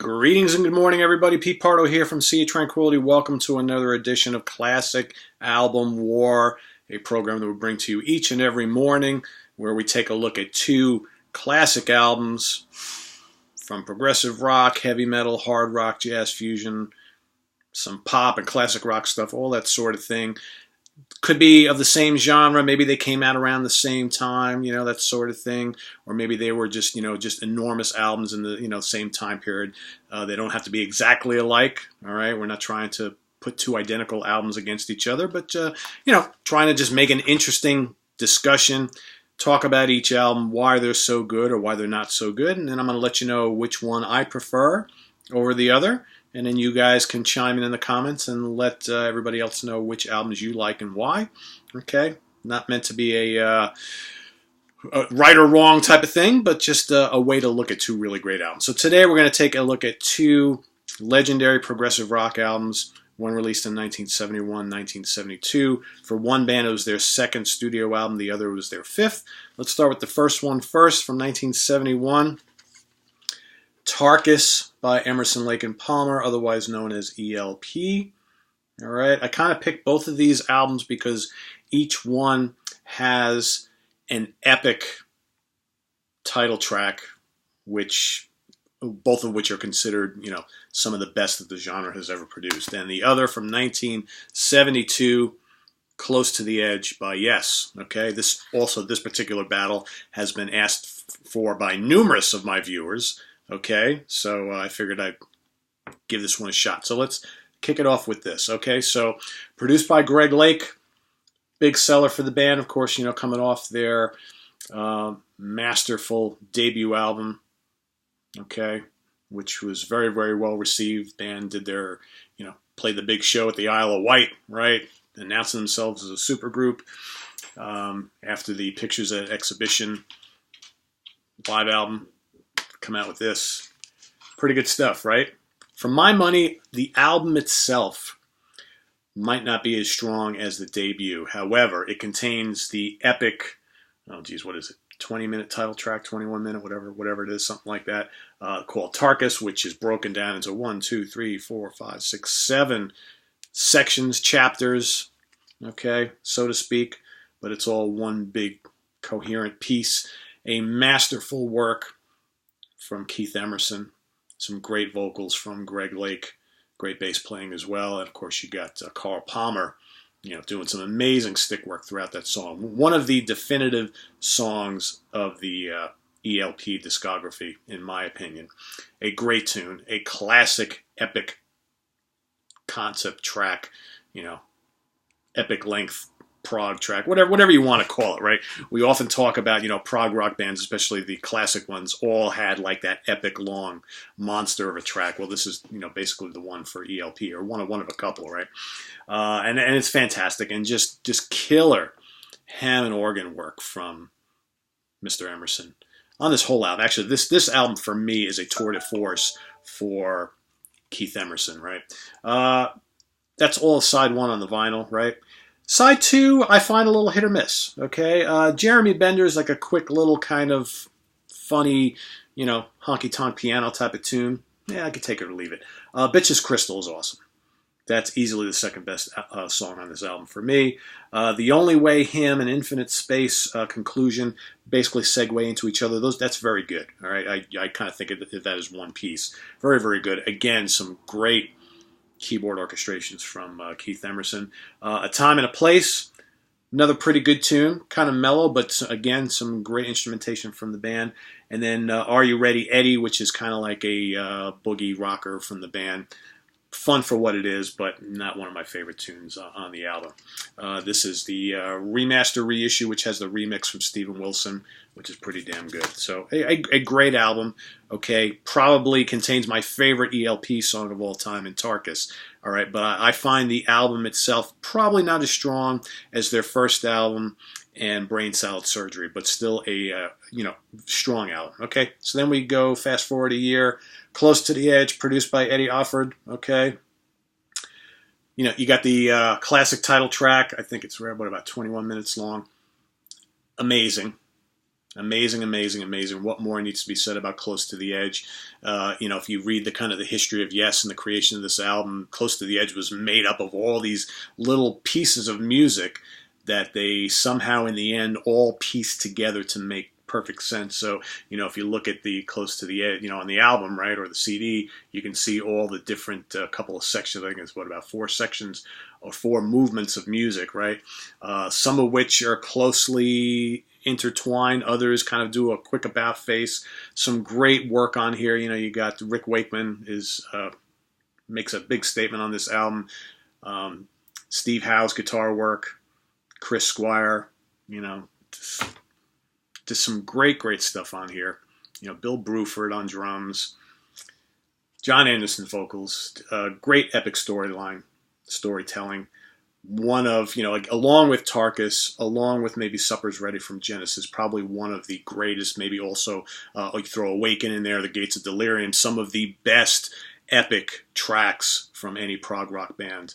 Greetings and good morning, everybody. Pete Pardo here from Sea of Tranquility. Welcome to another edition of Classic Album War, a program that we bring to you each and every morning where we take a look at two classic albums from progressive rock, heavy metal, hard rock, jazz fusion, some pop and classic rock stuff, all that sort of thing. Could be of the same genre. Maybe they came out around the same time, that sort of thing. Or maybe they were just, just enormous albums in the, same time period. They don't have to be exactly alike, all right? We're not trying to put two identical albums against each other, but, trying to just make an interesting discussion, talk about each album, why they're so good or why they're not so good, and then I'm going to let you know which one I prefer over the other. And then you guys can chime in the comments and let everybody else know which albums you like and why. Okay? Not meant to be a right or wrong type of thing, but just a way to look at two really great albums. So today we're going to take a look at two legendary progressive rock albums, one released in 1971, 1972. For one band, it was their second studio album. The other was their fifth. Let's start with the first one first, from 1971. Tarkus by Emerson, Lake and Palmer, otherwise known as ELP. All right, I kind of picked both of these albums because each one has an epic title track, both of which are considered, some of the best that the genre has ever produced. And the other from 1972, Close to the Edge by Yes. Okay, this particular battle has been asked for by numerous of my viewers. Okay, so I figured I'd give this one a shot. So let's kick it off with this. Okay, so produced by Greg Lake, big seller for the band, of course, coming off their masterful debut album, okay, which was very, very well received. Band did their, played the big show at the Isle of Wight, right, announcing themselves as a supergroup after the Pictures at Exhibition live album. Come out with this. Pretty good stuff, right? For my money, the album itself might not be as strong as the debut. However, it contains the epic, what is it, 20-minute title track, 21-minute, whatever it is, something like that, called Tarkus, which is broken down into 1, 2, 3, 4, 5, 6, 7 sections, chapters, okay, so to speak, but it's all one big coherent piece. A masterful work from Keith Emerson, some great vocals from Greg Lake, great bass playing as well, and of course you got Carl Palmer, doing some amazing stick work throughout that song. One of the definitive songs of the ELP discography, in my opinion. A great tune, a classic, epic concept track, epic length prog track, whatever you want to call it, right? We often talk about, prog rock bands, especially the classic ones, all had like that epic long monster of a track. Well, this is, basically the one for ELP, or one of a couple, right? And it's fantastic, and just killer Hammond organ work from Mr. Emerson on this whole album. Actually, this album for me is a tour de force for Keith Emerson, right? That's all side one on the vinyl, right? Side two, I find a little hit or miss, okay? Jeremy Bender is like a quick little kind of funny, honky-tonk piano type of tune. Yeah, I could take it or leave it. Bitch's Crystal is awesome. That's easily the second best song on this album for me. The Only Way, Him, and Infinite Space conclusion basically segue into each other. That's very good, all right? I kind of think of that as one piece. Very, very good. Again, some great keyboard orchestrations from Keith Emerson. A Time and a Place, another pretty good tune, kind of mellow, but again, some great instrumentation from the band. And then Are You Ready, Eddie, which is kind of like a boogie rocker from the band. Fun for what it is, but not one of my favorite tunes on the album. This is the remaster reissue, which has the remix from Steven Wilson, which is pretty damn good. So a great album. Okay, probably contains my favorite ELP song of all time in Tarkus. All right, but I find the album itself probably not as strong as their first album and Brain Salad Surgery, but still a strong album. Okay, so then we go fast forward a year. Close to the Edge, produced by Eddie Offord. Okay, you got the classic title track. I think it's about 21 minutes long. Amazing. Amazing, amazing, amazing. What more needs to be said about Close to the Edge? If you read the kind of the history of Yes and the creation of this album, Close to the Edge was made up of all these little pieces of music that they somehow in the end all pieced together to make perfect sense. So, if you look at the Close to the Edge, on the album, right, or the CD, you can see all the different couple of sections. I think it's about 4 sections or 4 movements of music, right? Some of which are closely intertwined. Others kind of do a quick about face. Some great work on here. You got Rick Wakeman makes a big statement on this album. Steve Howe's guitar work, Chris Squire, just some great stuff on here. Bill Bruford on drums, John Anderson vocals, great epic storytelling. One of, along with Tarkus, along with maybe Supper's Ready from Genesis, probably one of the greatest, maybe also, you throw Awaken in there, The Gates of Delirium, some of the best epic tracks from any prog rock band,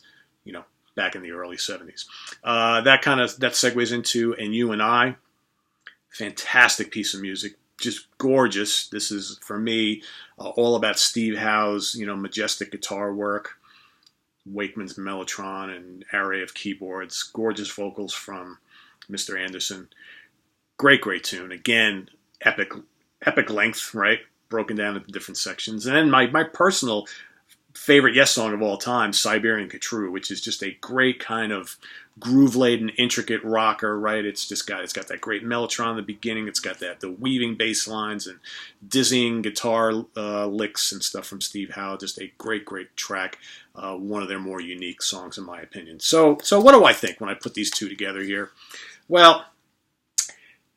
back in the early 70s. That segues into And You and I. Fantastic piece of music, just gorgeous. This is, for me, all about Steve Howe's, majestic guitar work, Wakeman's mellotron and array of keyboards, gorgeous vocals from Mr. Anderson. Great tune. Again, epic length, right? Broken down into different sections. And then my personal favorite Yes song of all time, Siberian Khatru, which is just a great kind of groove-laden, intricate rocker, right? It's got that great mellotron in the beginning. It's got the weaving bass lines and dizzying guitar licks and stuff from Steve Howe. Just a great track. One of their more unique songs, in my opinion. So what do I think when I put these two together here? Well,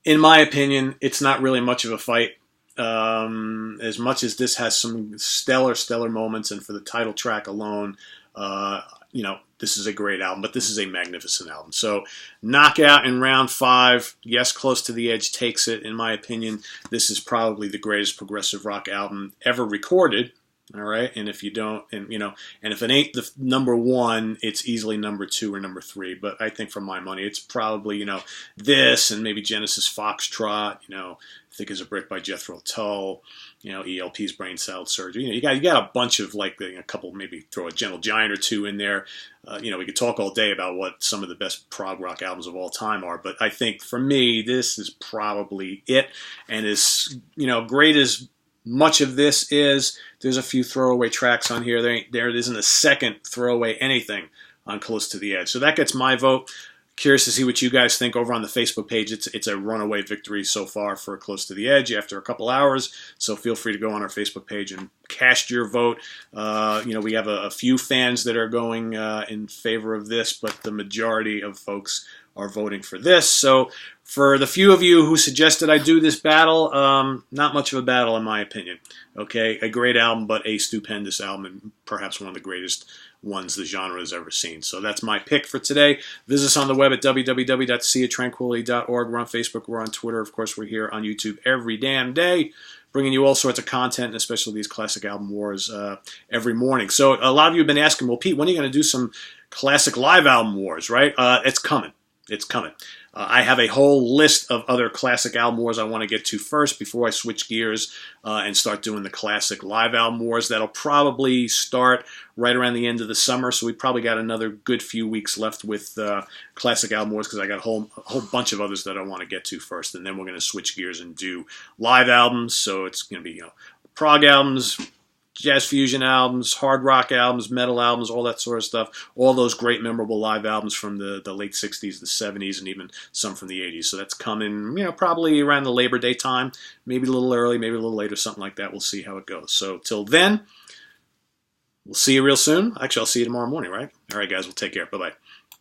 in my opinion, it's not really much of a fight. As much as this has some stellar moments, and for the title track alone, this is a great album, but this is a magnificent album. So, knockout in round 5. Yes, Close to the Edge takes it. In my opinion, this is probably the greatest progressive rock album ever recorded. All right, and if you don't, and if it ain't the number 1, it's easily number 2 or number 3. But I think, for my money, it's probably this and maybe Genesis Foxtrot. Thick as a Brick by Jethro Tull. ELP's Brain Salad Surgery. You got a bunch of a couple, maybe throw a Gentle Giant or 2 in there. We could talk all day about what some of the best prog rock albums of all time are, but I think for me, this is probably it. And as great as much of this is, there's a few throwaway tracks on here. There isn't a second throwaway anything on Close to the Edge. So that gets my vote. Curious to see what you guys think over on the Facebook page. It's a runaway victory so far for Close to the Edge after a couple hours. So feel free to go on our Facebook page and cast your vote. We have a few fans that are going in favor of this, but the majority of folks are voting for this. So for the few of you who suggested I do this battle, not much of a battle in my opinion. Okay, a great album, but a stupendous album, and perhaps one of the greatest ones the genre has ever seen. So that's my pick for today. Visit us on the web at www.seaoftranquility.org. We're on Facebook, we're on Twitter, of course we're here on YouTube every damn day, bringing you all sorts of content, and especially these classic album wars every morning. So a lot of you have been asking, well, Pete, when are you going to do some classic live album wars, right? It's coming. It's coming. I have a whole list of other classic album wars I want to get to first before I switch gears and start doing the classic live album wars. That'll probably start right around the end of the summer, so we probably got another good few weeks left with classic album wars, because I got a whole bunch of others that I want to get to first, and then we're going to switch gears and do live albums. So it's going to be prog albums, jazz fusion albums, hard rock albums, metal albums, all that sort of stuff. All those great memorable live albums from the late 60s, the 70s, and even some from the 80s. So that's coming, probably around the Labor Day time. Maybe a little early, maybe a little later, something like that. We'll see how it goes. So till then, we'll see you real soon. Actually, I'll see you tomorrow morning, right? All right, guys, we'll take care. Bye-bye.